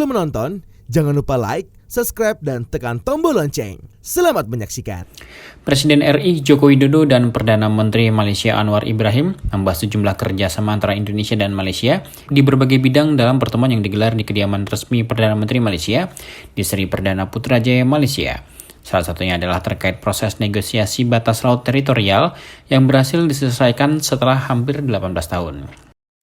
Sebelum menonton, jangan lupa like, subscribe, dan tekan tombol lonceng. Selamat menyaksikan. Presiden RI Joko Widodo dan Perdana Menteri Malaysia Anwar Ibrahim membahas sejumlah kerjasama antara Indonesia dan Malaysia di berbagai bidang dalam pertemuan yang digelar di kediaman resmi Perdana Menteri Malaysia di Seri Perdana Putrajaya, Malaysia. Salah satunya adalah terkait proses negosiasi batas laut teritorial yang berhasil diselesaikan setelah hampir 18 tahun.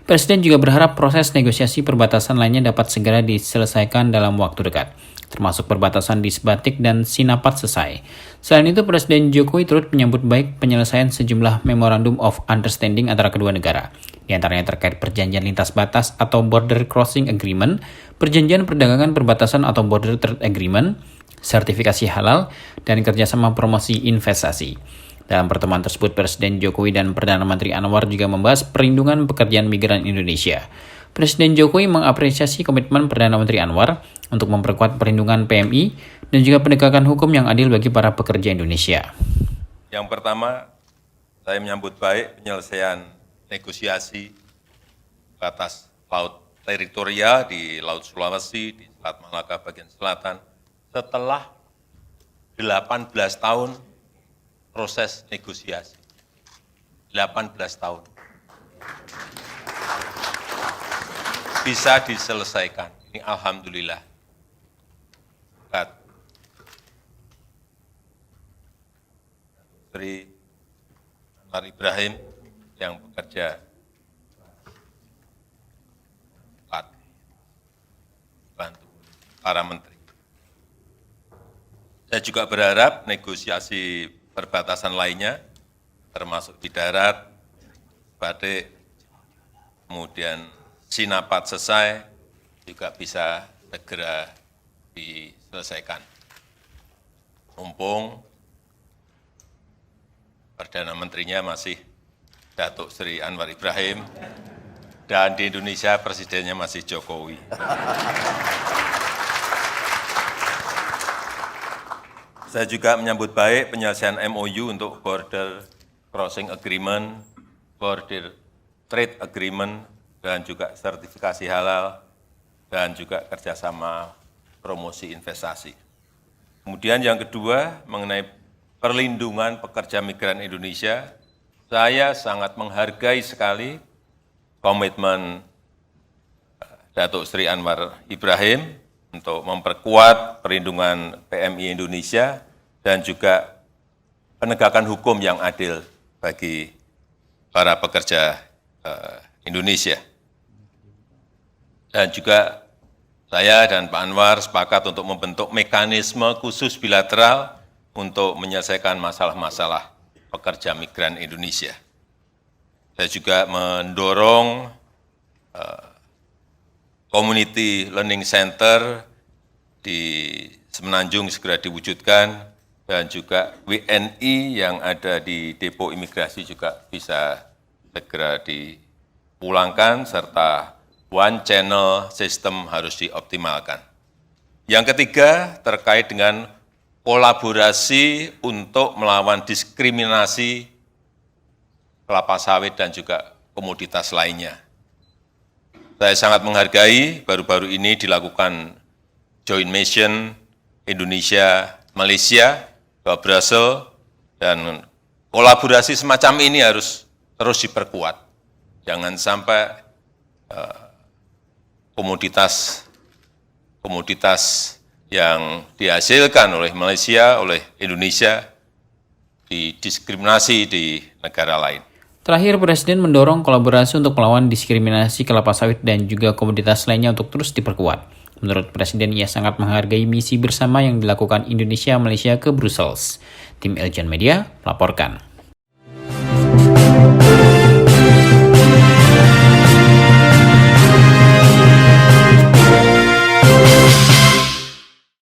Presiden juga berharap proses negosiasi perbatasan lainnya dapat segera diselesaikan dalam waktu dekat, termasuk perbatasan di Sebatik dan Sinapat Sesai. Selain itu, Presiden Jokowi turut menyambut baik penyelesaian sejumlah Memorandum of Understanding antara kedua negara, di antaranya terkait perjanjian lintas batas atau Border Crossing Agreement, perjanjian perdagangan perbatasan atau Border Trade Agreement, sertifikasi halal, dan kerjasama promosi investasi. Dalam pertemuan tersebut, Presiden Jokowi dan Perdana Menteri Anwar juga membahas perlindungan pekerjaan migran Indonesia. Presiden Jokowi mengapresiasi komitmen Perdana Menteri Anwar untuk memperkuat perlindungan PMI dan juga penegakan hukum yang adil bagi para pekerja Indonesia. Yang pertama, saya menyambut baik penyelesaian negosiasi batas laut teritorial di Laut Sulawesi, di Selat Malaka bagian selatan, setelah 18 tahun proses negosiasi. 18 tahun. Bisa diselesaikan. Ini alhamdulillah. Menteri Anwar Ibrahim yang bekerja bantu para menteri. Saya juga berharap negosiasi perbatasan lainnya, termasuk di darat, Batik, kemudian Sinapat Sesai, juga bisa segera diselesaikan. Mumpung Perdana Menterinya masih Datuk Seri Anwar Ibrahim, dan di Indonesia Presidennya masih Jokowi. Saya juga menyambut baik penyelesaian MOU untuk Border Crossing Agreement, Border Trade Agreement, dan juga sertifikasi halal, dan juga kerjasama promosi investasi. Kemudian yang kedua, mengenai perlindungan pekerja migran Indonesia, saya sangat menghargai sekali komitmen Datuk Seri Anwar Ibrahim untuk memperkuat perlindungan PMI Indonesia dan juga penegakan hukum yang adil bagi para pekerja Indonesia. Dan juga saya dan Pak Anwar sepakat untuk membentuk mekanisme khusus bilateral untuk menyelesaikan masalah-masalah pekerja migran Indonesia. Saya juga mendorong Community Learning Center di Semenanjung segera diwujudkan, dan juga WNI yang ada di depo imigrasi juga bisa segera dipulangkan, serta one channel system harus dioptimalkan. Yang ketiga, terkait dengan kolaborasi untuk melawan diskriminasi kelapa sawit dan juga komoditas lainnya. Saya sangat menghargai baru-baru ini dilakukan joint mission Indonesia-Malaysia ke Brussels, dan kolaborasi semacam ini harus terus diperkuat. Jangan sampai komoditas yang dihasilkan oleh Malaysia, oleh Indonesia, didiskriminasi di negara lain. Terakhir, Presiden mendorong kolaborasi untuk melawan diskriminasi kelapa sawit dan juga komoditas lainnya untuk terus diperkuat. Menurut Presiden, ia sangat menghargai misi bersama yang dilakukan Indonesia-Malaysia ke Brussels. Tim Eljan Media melaporkan.